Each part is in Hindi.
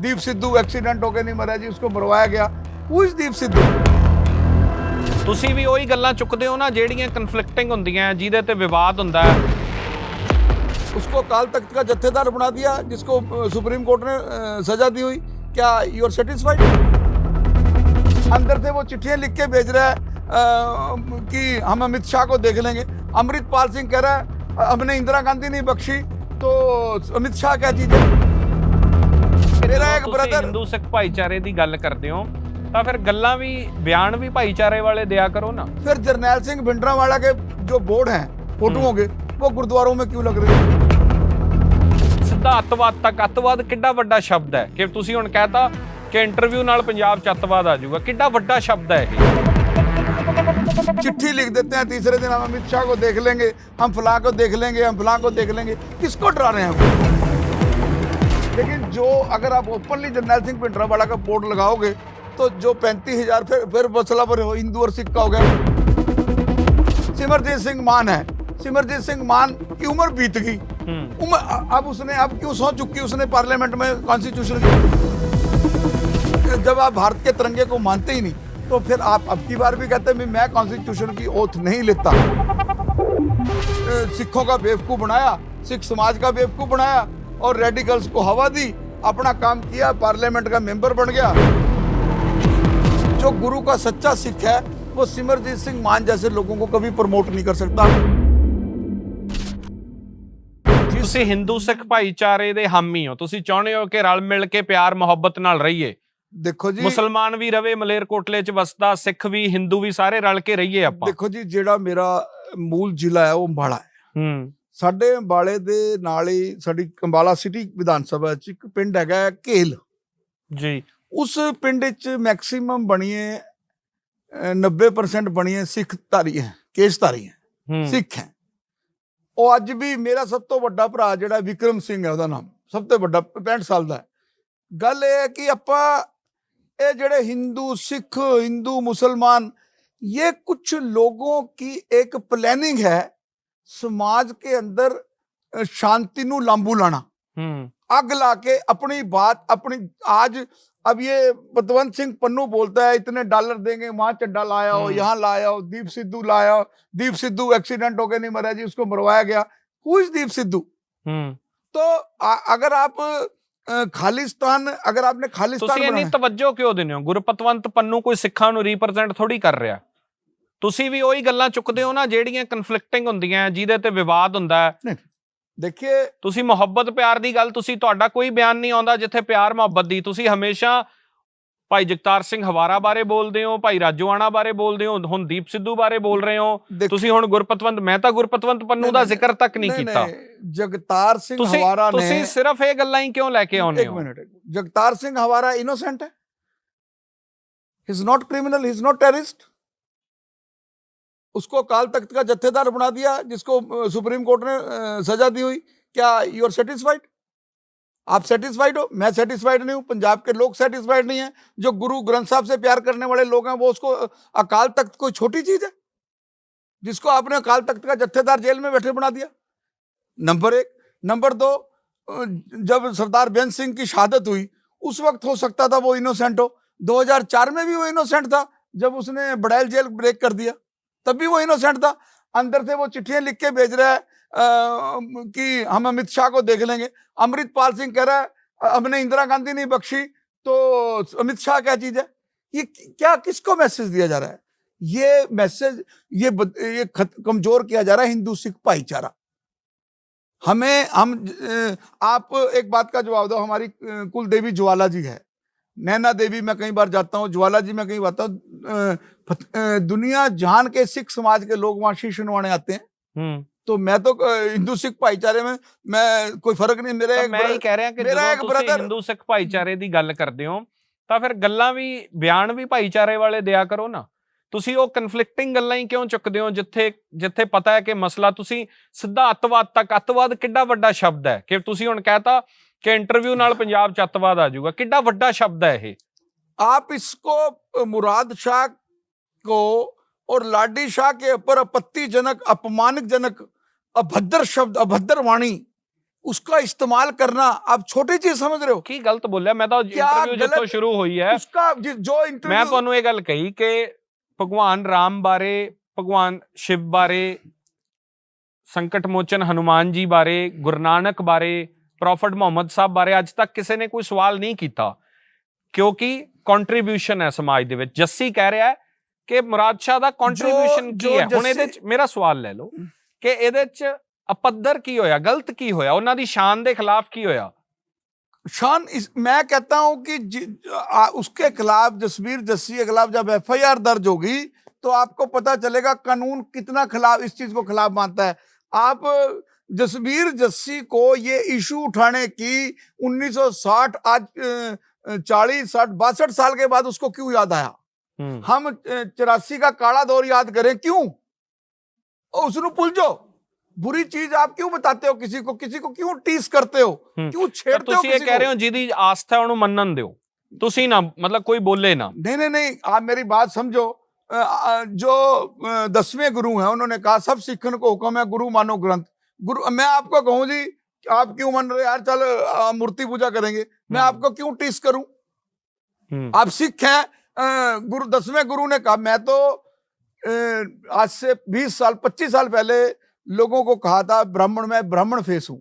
दीप सिद्धू एक्सीडेंट होके नहीं मरा जी, उसको मरवाया गया। Who is Deep Sidhu? ਤੁਸੀਂ ਵੀ ਉਹੀ ਗੱਲਾਂ ਚੁੱਕਦੇ ਹੋ ਨਾ ਜਿਹੜੀਆਂ ਕਨਫਲਿਕਟਿੰਗ ਹੁੰਦੀਆਂ, ਜਿਹਦੇ ਤੇ ਵਿਵਾਦ ਹੁੰਦਾ ਹੈ। उसको काल तख्त का जत्थेदार बना दिया, जिसको सुप्रीम कोर्ट ने सजा दी हुई। क्या यू आर सेटिस्फाइड? अंदर से वो चिट्ठियां लिख के भेज रहा है कि हम अमित शाह को देख लेंगे। अमृतपाल सिंह कह रहा है हमने इंदिरा गांधी नहीं बख्शी, तो अमित शाह क्या चीज है? मेरा एक ब्रदर ਹਿੰਦੂ ਸਿੱਖ ਭਾਈਚਾਰੇ ਦੀ ਗੱਲ ਕਰਦੇ ਹੋ ਤਾਂ ਫਿਰ ਗੱਲਾਂ ਵੀ ਬਿਆਨ ਵੀ ਭਾਈਚਾਰੇ ਵਾਲੇ ਦਿਆ ਕਰੋ ਨਾ। फिर जरनैल सिंह भिंडरावाला के जो बोर्ड हैं फोटोओं के, वो गुरुद्वारों में क्यों लग रही है? ਸਿੱਧਾ ਅੱਤਵਾਦ ਤੱਕ। ਅੱਤਵਾਦ ਕਿੱਡਾ ਵੱਡਾ ਸ਼ਬਦ ਹੈ ਕਿ ਤੁਸੀਂ ਹੁਣ ਕਹਿਤਾ ਕਿ ਇੰਟਰਵਿਊ ਨਾਲ ਪੰਜਾਬ 'ਚ ਅੱਤਵਾਦ ਆ ਜਾਊਗਾ। ਕਿੱਡਾ ਵੱਡਾ ਸ਼ਬਦ ਹੈ ਇਹ। चिट्ठी लिख देते हैं तीसरे दिन हम अमित शाह को देख लेंगे, हम फलां को देख लेंगे, हम फलां को देख लेंगे। किसको डरा रहे हैं हम? लेकिन जो अगर आप ओपनली जरनैल सिंह भिंडरावाला का बोर्ड लगाओगे तो जो 35,000 फिर मसला पर हिंदू और सिख का हो गया। सिमरजीत सिंह मान है, सिमरजीत सिंह मान की उम्र बीत गई। अब क्यों सौ चुकी उसने पार्लियामेंट में कॉन्स्टिट्यूशन की? जब आप भारत के तिरंगे को मानते ही नहीं तो फिर आप अब की बार भी कहते हैं मैं कॉन्स्टिट्यूशन की ओथ नहीं लेता। सिखों का बेवकूफ बनाया, सिख समाज का बेवकूफ बनाया और रेडिकल्स को हवा दी, अपना काम किया, पार्लियामेंट का मेंबर बन गया। जो गुरु का सच्चा सिख है वो सिमरजीत सिंह मान जैसे लोगों को कभी प्रमोट नहीं कर सकता। ਤੁਸੀਂ ਹਿੰਦੂ ਸਿੱਖ ਭਾਈਚਾਰੇ ਦੇ ਹਾਮੀ ਹੋ, ਤੁਸੀਂ ਚਾਹੁੰਦੇ ਹੋ ਕਿ ਰਲ ਮਿਲ ਕੇ ਪਿਆਰ ਮੁਹੱਬਤ ਨਾਲ ਰਹੀਏ। देखो जी, ਮੁਸਲਮਾਨ ਵੀ ਰਵੇ ਮਲੇਰਕੋਟਲੇ 'ਚ ਵਸਦਾ, ਸਿੱਖ ਵੀ ਹਿੰਦੂ ਵੀ ਸਾਰੇ ਰਲ ਕੇ ਰਹੀਏ ਆਪਾਂ। देखो जी, ਜਿਹੜਾ ਮੇਰਾ ਮੂਲ ਜ਼ਿਲ੍ਹਾ ਹੈ ਉਹ ਅੰਬਾਲਾ ਹੈ। ਸਾਡੇ ਅੰਬਾਲੇ ਦੇ ਨਾਲ ਹੀ ਸਾਡੀ ਅੰਬਾਲਾ ਸਿਟੀ ਵਿਧਾਨ ਸਭਾ 'ਚ ਇੱਕ ਪਿੰਡ ਹੈਗਾ ਘੇਲ ਜੀ। ਉਸ ਪਿੰਡ 'ਚ ਮੈਕਸਿਮਮ ਬਣੀਏ 90% ਬਣੀਏ ਸਿੱਖ ਧਾਰੀ ਹੈ, ਕੇਸਧਾਰੀ ਹੈ, ਸਿੱਖ ਹੈ। ਉਹ ਅੱਜ ਵੀ ਮੇਰਾ ਸਭ ਤੋਂ ਵੱਡਾ ਭਰਾ ਜਿਹੜਾ ਵਿਕਰਮ ਸਿੰਘ ਹੈ, ਉਹਦਾ ਨਾਮ ਸਭ ਤੋਂ ਵੱਡਾ 65 ਸਾਲ ਦਾ ਹੈ। ਗੱਲ ਇਹ ਹੈ ਕਿ ਆਪਾਂ ये जड़े हिंदू सिख हिंदू मुसलमान ये कुछ लोगों की एक प्लानिंग है समाज के अंदर शांति नू लांबू लाना, अग ला के अपनी बात अपनी। आज अब ये पतवंत सिंह पन्नू बोलता है इतने डॉलर देंगे, वहां चड्डा लाया हो, यहाँ लाया हो, दीप सिद्धू लाया हो, दीप सिद्धू एक्सीडेंट होके नहीं मरा जी, उसको मरवाया गया। Who is Deep Sidhu? तो अगर आप ਖਾਲਿਸਤਾਨ, ਅਗਰ ਆਪਨੇ ਖਾਲਿਸਤਾਨ ਤੁਸੀਂ ਇੰਨੀ ਤਵੱਜੋ ਕਿਉਂ ਦਿੰਦੇ ਹੋ? ਗੁਰਪਤਵੰਤ ਪੰਨੂ ਕੋਈ ਸਿੱਖਾਂ ਨੂੰ ਰਿਪਰੈਜ਼ੈਂਟ ਥੋੜੀ ਕਰ ਰਿਹਾ। ਤੁਸੀਂ ਵੀ ਉਹੀ ਗੱਲਾਂ ਚੁੱਕਦੇ ਹੋ ਨਾ ਜਿਹੜੀਆਂ ਕਨਫਲਿਕਟਿੰਗ ਹੁੰਦੀਆਂ, ਜਿਹਦੇ ਤੇ ਵਿਵਾਦ ਹੁੰਦਾ ਹੈ। ਦੇਖਿਏ, ਤੁਸੀਂ ਮੁਹੱਬਤ ਪਿਆਰ ਦੀ ਗੱਲ, ਤੁਹਾਡਾ ਕੋਈ ਬਿਆਨ ਨਹੀਂ ਆਉਂਦਾ ਜਿੱਥੇ ਪਿਆਰ ਮੁਹੱਬਤ ਦੀ। ਤੁਸੀਂ ਹਮੇਸ਼ਾ ਭਾਈ ਜਗਤਾਰ ਸਿੰਘ ਹਵਾਰਾ ਬਾਰੇ ਬੋਲਦੇ ਹੋ, ਭਾਈ ਰਾਜੋਆਣਾ ਬਾਰੇ ਬੋਲਦੇ ਹੋ, ਹੁਣ ਦੀਪ ਸਿੱਧੂ ਬਾਰੇ ਬੋਲ ਰਹੇ ਹੋ। ਤੁਸੀਂ ਹੁਣ ਗੁਰਪਤਵੰਤ, ਮੈਂ ਤਾਂ ਗੁਰਪਤਵੰਤ ਪੰਨੂ ਦਾ ਜ਼ਿਕਰ ਤੱਕ ਨਹੀਂ ਕੀਤਾ। ਜਗਤਾਰ ਸਿੰਘ ਹਵਾਰਾ ਨੇ, ਤੁਸੀਂ ਸਿਰਫ ਇਹ ਗੱਲਾਂ ਹੀ ਕਿਉਂ ਲੈ ਕੇ ਆਉਂਦੇ ਹੋ? ਇੱਕ ਮਿੰਟ, ਜਗਤਾਰ ਸਿੰਘ ਹਵਾਰਾ ਇਨੋਸੈਂਟ ਹੈ, ਹੀ is not criminal, he is not terrorist. उसको काल तख्त का जत्थेदार बना दिया, जिसको सुप्रीम कोर्ट ने सजा दी हुई। क्या यू आर सेटिस्फाइड? आप सेटिस्फाइड हो? मैं सेटिस्फाइड नहीं हूं, पंजाब के लोग सेटिस्फाइड नहीं है। जो गुरु ग्रंथ साहब से प्यार करने वाले लोग हैं वो उसको अकाल तख्त कोई छोटी चीज है जिसको आपने अकाल तख्त का जत्थेदार जेल में बैठे बना दिया? नंबर एक। नंबर दो, जब सरदार बेअंत सिंह की शहादत हुई उस वक्त हो सकता था वो इनोसेंट हो। 2004 में भी वो इनोसेंट था जब उसने बड़ैल जेल ब्रेक कर दिया, तब भी वो इनोसेंट था। अंदर से वो चिट्ठियां लिख के भेज रहा है कि हम अमित शाह को देख लेंगे। अमृतपाल सिंह कह रहा है हमने इंदिरा गांधी नहीं बख्शी, तो अमित शाह क्या चीज है? ये क्या, किसको मैसेज दिया जा रहा है? ये मैसेज ये कमजोर किया जा रहा है हिंदू सिख भाईचारा। हम आप एक बात का जवाब दो। हमारी कुल देवी ज्वाला जी है, नैना देवी मैं कई बार जाता हूँ, ज्वाला जी मैं कई बार जाता हूँ। दुनिया जहान के सिख समाज के लोग वहां शीश नवाने आते हैं। तो मैं तो हिंदू सिख भाईचारे में मैं कोई फर्क नहीं। मेरा मैं ही कह रहा कि मेरा एक ब्रदर हिंदू सिख ਭਾਈਚਾਰੇ ਦੀ ਗੱਲ ਕਰਦੇ ਹੋ ਤਾਂ ਫਿਰ ਗੱਲਾਂ ਵੀ ਬਿਆਨ ਵੀ ਭਾਈਚਾਰੇ ਵਾਲੇ ਦਿਆ ਕਰੋ ਨਾ। ਤੁਸੀਂ ਉਹ ਕਨਫਲਿਕਟਿੰਗ ਗੱਲਾਂ ਹੀ ਕਿਉਂ ਚੁੱਕਦੇ ਹੋ ਜਿੱਥੇ ਪਤਾ ਹੈ ਕਿ ਮਸਲਾ, ਤੁਸੀਂ ਸਿੱਧਾ ਅੱਤਵਾਦ ਤੱਕ। ਅੱਤਵਾਦ ਕਿੱਡਾ ਵੱਡਾ ਸ਼ਬਦ ਹੈ ਕਿ ਤੁਸੀਂ ਹੁਣ ਕਹਿਤਾ ਕਿ ਇੰਟਰਵਿਊ ਨਾਲ ਪੰਜਾਬ 'ਚ ਅੱਤਵਾਦ ਆ ਜਾਊਗਾ। ਕਿੱਡਾ ਵੱਡਾ ਸ਼ਬਦ ਹੈ ਇਹ। आप इसको मुराद शाह को और लाडी शाह के ऊपर आपत्तिजनक, अपमानजनक, अभद्र शब्द, अभद्र वाणी उसका इस्तेमाल करना आप छोटी चीज समझ रहे हो? ਕੀ ਗਲਤ ਬੋਲਿਆ ਮੈਂ ਤਾਂ ਕਿਆ ਇੰਟਰਵਿਊ ਜਿੱਥੋਂ ਗਲਤ- ਸ਼ੁਰੂ ਹੋਈ ਹੈ उसका जो ਮੈਂ इंटरव्यू ਤੁਹਾਨੂੰ ਇਹ ਗੱਲ ਕਹੀ ਕਿ ਭਗਵਾਨ ਰਾਮ ਬਾਰੇ, ਭਗਵਾਨ ਸ਼ਿਵ ਬਾਰੇ, ਸੰਕਟ ਮੋਚਨ ਹਨੂਮਾਨ ਜੀ ਬਾਰੇ, ਗੁਰੂ ਨਾਨਕ ਬਾਰੇ, ਪ੍ਰੋਫਟ ਮੁਹੰਮਦ ਸਾਹਿਬ ਬਾਰੇ ਅੱਜ ਤੱਕ ਕਿਸੇ ਨੇ ਕੋਈ ਸਵਾਲ ਨਹੀਂ ਕੀਤਾ, ਕਿਉਂਕਿ ਕੰਟਰੀਬਿਊਸ਼ਨ ਹੈ ਸਮਾਜ ਦੇ ਵਿੱਚ। ਜੱਸੀ ਕਹਿ ਰਿਹਾ ਹੈ ਕਿ ਮੁਰਾਦ ਸ਼ਾਹ ਦਾ ਕੰਟਰੀਬਿਊਸ਼ਨ ਕੀ ਹੈ। ਹੁਣ ਇਹਦੇ ਚ ਮੇਰਾ ਸਵਾਲ ਲੈ ਲਓ ਕਿ ਇਹਦੇ ਚ ਅਪੱਧਰ ਕੀ ਹੋਇਆ, ਗਲਤ ਕੀ ਹੋਇਆ, ਉਹਨਾਂ ਦੀ ਸ਼ਾਨ ਦੇ ਖਿਲਾਫ ਕੀ ਹੋਇਆ? शान मैं कहता हूं कि उसके खिलाफ, जसबीर जस्सी के खिलाफ जब FIR दर्ज होगी तो आपको पता चलेगा कानून कितना खिलाफ इस चीज को खिलाफ मानता है। आप जसबीर जस्सी को ये इशू उठाने की 1960 आज 40 60 62 साल के बाद उसको क्यों याद आया? हम 84 का काला दौर याद करें क्यों? उसको भूल जाओ। बुरी चीज आप क्यों बताते हो किसी को क्यों टीस करते हो, क्यों छेड़ते हो? ਤੁਸੀਂ ਇਹ ਕਹਿ ਰਹੇ ਹੋ ਜਿਹਦੀ ਆਸਥਾ ਉਹਨੂੰ ਮੰਨਣ ਦਿਓ, ਤੁਸੀਂ ਨਾ ਮਤਲਬ ਕੋਈ ਬੋਲੇ ਨਾ। नहीं, आप मेरी बात समझो। जो 10वें गुरु हैं उन्होंने कहा सब सिखन को हुक्म है गुरु मानो ग्रंथ। गुरु मैं आपको कहूं जी आप क्यों मान रहे यार, चल मूर्ति पूजा करेंगे, मैं आपको क्यों टीस करूं? आप सिख हैं। गुरु 10वें गुरु ने कहा, मैं तो आज से 20 साल 25 साल पहले लोगों को कहा था ब्राह्मण, मैं ब्राह्मण फेस हूं।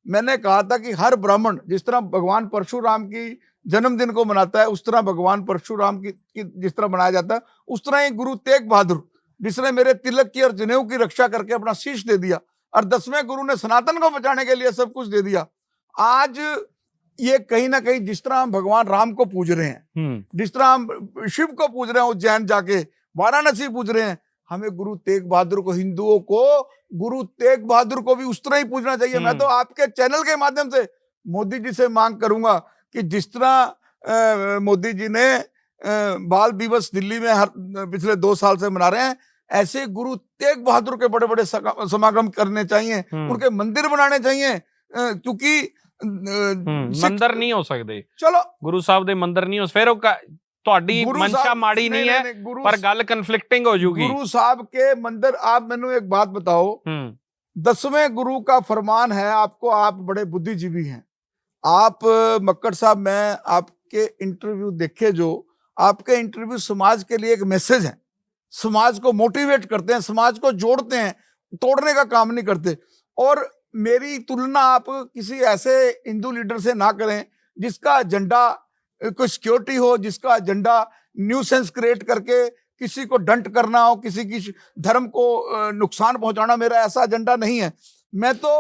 मैंने कहा था कि हर ब्राह्मण जिस तरह भगवान परशुराम की जन्मदिन को मनाता है, उस तरह भगवान परशुराम की जिस तरह मनाया जाता है, उस तरह ही गुरु तेग बहादुर जिसने मेरे तिलक की और जनेऊ की रक्षा करके अपना शीश दे दिया, और 10वें गुरु ने सनातन को बचाने के लिए सब कुछ दे दिया। आज ये कहीं ना कहीं जिस तरह हम भगवान राम को पूज रहे हैं, जिस तरह हम शिव को पूज रहे हैं, उज्जैन जाके वाराणसी पूज रहे हैं, हमें गुरु तेग बहादुर को, हिंदुओं को गुरु तेग बहादुर को भी उस तरह ही पूजना चाहिए। मैं तो आपके चैनल के माध्यम से मोदी जी से मांग करूंगा कि जिस तरह मोदी जी ने बाल दिवस दिल्ली में हर पिछले 2 साल से मना रहे हैं, ऐसे गुरु तेग बहादुर के बड़े बड़े समागम करने चाहिए, उनके मंदिर बनाने चाहिए, क्योंकि ਮੰਦਰ ਨਹੀਂ ਹੋ ਸਕਦੇ। चलो ਗੁਰੂ ਸਾਹਿਬ ਦੇ ਮੰਦਰ ਨਹੀਂ ਹੋ, ਫਿਰ ਉਹ ਤੁਹਾਡੀ ਮਨਸ਼ਾ ਮਾੜੀ ਨਹੀਂ ਹੈ, ਪਰ ਗੱਲ ਕਨਫਲਿਕਟਿੰਗ ਹੋ ਜੂਗੀ। गुरु साहब के मंदिर, आप मैंने एक बात बताओ, 10वें गुरु का फरमान है आपको, आप बड़े बुद्धिजीवी हैं, आप मक्कड़ साहब, मैं आपके इंटरव्यू देखे, जो आपके इंटरव्यू समाज के लिए एक मैसेज है, समाज को मोटिवेट करते हैं, समाज को जोड़ते हैं, तोड़ने का काम नहीं करते। और मेरी तुलना आप किसी ऐसे हिंदू लीडर से ना करें जिसका एजेंडा कोई सिक्योरिटी हो, जिसका एजेंडा न्यूसेंस क्रिएट करके किसी को डंट करना हो, किसी की धर्म को नुकसान पहुंचाना, मेरा ऐसा एजेंडा नहीं है। मैं तो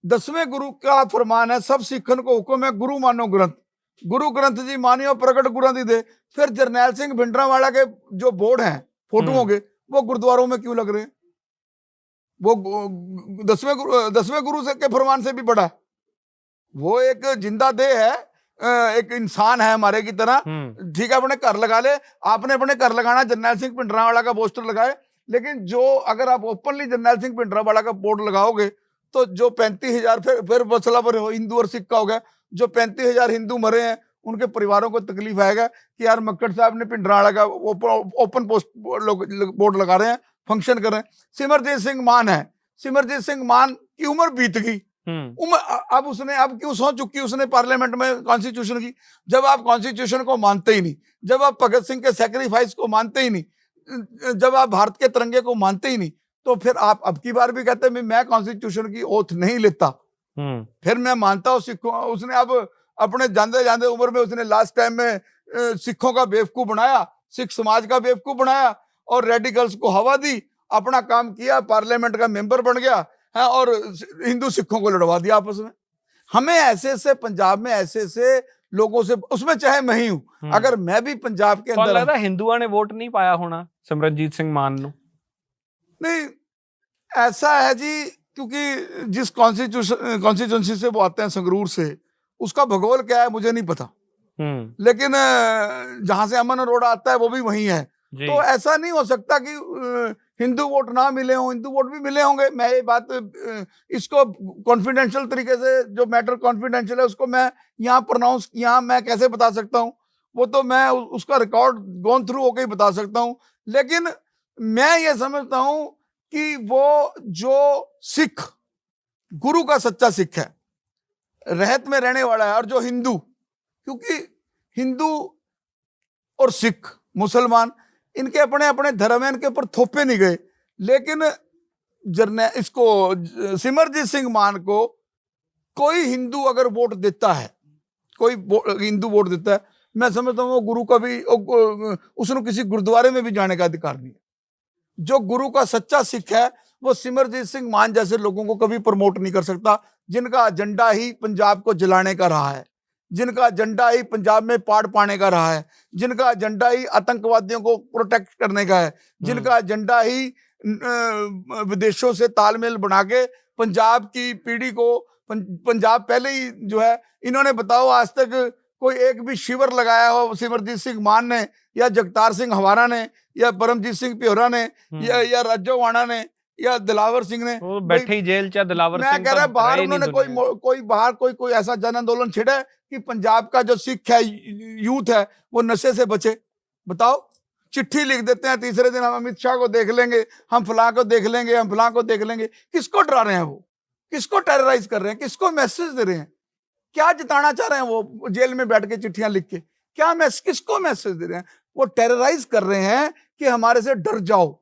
10वें गुरु का फरमान है सब सिखन को हुक्म है गुरु मानो ग्रंथ। गुरु ग्रंथ जी मानियो प्रगट गुरु दी दे। फिर जरनैल सिंह भिंडरांवाला के जो बोर्ड हैं फोटो होंगे, वो गुरुद्वारों में क्यों लग रहे हैं? वो 10वें गुरु से के फरमान से भी बड़ा है। वो एक जिंदा देह है, एक इंसान है हमारे की तरह। ठीक है, अपने घर लगा ले, आपने अपने घर लगाना, जरनैल सिंह भिंडरांवाला का पोस्टर लगाए, लेकिन जो अगर आप ओपनली जरनैल सिंह भिंडरांवाला का बोर्ड लगाओगे तो जो 35,000 फिर मसला पर हिंदू और सिख का हो गया, जो 35,000 हिंदू मरे हैं उनके परिवारों को तकलीफ आएगा कि यार मक्कड़ साहब ने भिंडरांवाला का ओपन पोस्ट बोर्ड लगा रहे हैं, फंक्शन कर रहे हैं। सिमरजीत सिंह मान है, सिमरजीत सिंह मान की उम्र बीत गई, उम्र अब उसने अब क्यों सौ चुकी उसने पार्लियामेंट में कॉन्स्टिट्यूशन की। जब आप कॉन्स्टिट्यूशन को मानते ही नहीं, जब आप भगत सिंह के सैक्रिफाइस को मानते ही नहीं, जब आप भारत के तिरंगे को मानते ही नहीं, तो फिर आप अब की बार भी कहते हैं मैं कॉन्स्टिट्यूशन की ओथ नहीं लेता। फिर मैं मानता हूँ सिखों, उसने अब अपने जाते जाते उम्र में उसने लास्ट टाइम में सिखों का बेवकूफ बनाया, सिख समाज का बेवकूफ बनाया और रेडिकल्स को हवा दी, अपना काम किया, पार्लियामेंट का मेंबर बन गया है और हिंदू सिखों को लड़वा दिया आपस में। हमें ऐसे ऐसे पंजाब में ऐसे ऐसे लोगों से, उसमें चाहे मैं ही हूं, अगर मैं भी पंजाब के अंदर, लगता हिंदुओं ने वोट नहीं पाया होना सिमरनजीत सिंह मान नु? नहीं, ऐसा है जी, क्योंकि जिस कॉन्स्टिट्यूंसी से वो आते हैं, संगरूर से, उसका भूगोल क्या है मुझे नहीं पता, लेकिन जहां से अमन अरोड़ा आता है वो भी वही है। तो ऐसा नहीं हो सकता कि हिंदू वोट ना मिले हों, हिंदू वोट भी मिले होंगे। मैं ये बात इसको कॉन्फिडेंशियल तरीके से, जो मैटर कॉन्फिडेंशियल है उसको मैं यहाँ प्रोनाउंस, यहाँ मैं कैसे बता सकता हूँ, वो तो मैं उसका रिकॉर्ड गोन थ्रू होकर ही बता सकता हूँ। लेकिन मैं ये समझता हूँ कि वो जो सिख गुरु का सच्चा सिख है, रहत में रहने वाला है, और जो हिंदू, क्योंकि हिंदू और सिख मुसलमान इनके अपने अपने धर्म है, इनके ऊपर थोपे नहीं गए। लेकिन सिमरजीत सिंह मान को कोई हिंदू अगर वोट देता है, कोई हिंदू वोट देता है, मैं समझता हूँ वो गुरु का भी, उसने किसी गुरुद्वारे में भी जाने का अधिकार नहीं है। जो गुरु का सच्चा सिख है वो सिमरजीत सिंह मान जैसे लोगों को कभी प्रमोट नहीं कर सकता, जिनका एजेंडा ही पंजाब को जलाने का रहा है, जिनका एजेंडा ही पंजाब में पाड़ पाने का रहा है, जिनका एजेंडा ही आतंकवादियों को प्रोटेक्ट करने का है, जिनका एजेंडा ही विदेशों से तालमेल बना के पंजाब की पीढ़ी को, पंजाब पहले ही जो है, इन्होंने बताओ आज तक कोई एक भी शिविर लगाया हो सिमरजीत सिंह मान ने, या जगतार सिंह हवारा ने, या परमजीत सिंह प्योरा ने, या राजोवाणा ने, या दिलावर सिंह ने? वो बैठे ही जेल च दिलावर सिंह। मैं कह रहा बाहर उन्होंने कोई ऐसा जन आंदोलन छिड़ा कि पंजाब का जो सिख है, यूथ है, वो नशे से बचे? बताओ। चिट्ठी लिख देते हैं, तीसरे दिन हम अमित शाह को देख लेंगे, हम फलां को देख लेंगे, हम फलां को देख लेंगे। किसको डरा रहे हैं वो? किसको टेरराइज कर रहे हैं? किसको मैसेज दे रहे हैं? क्या जिताना चाह रहे हैं वो जेल में बैठ के चिट्ठियां लिख के? किसको मैसेज दे रहे हैं? वो टेरराइज कर रहे हैं कि हमारे से डर जाओ,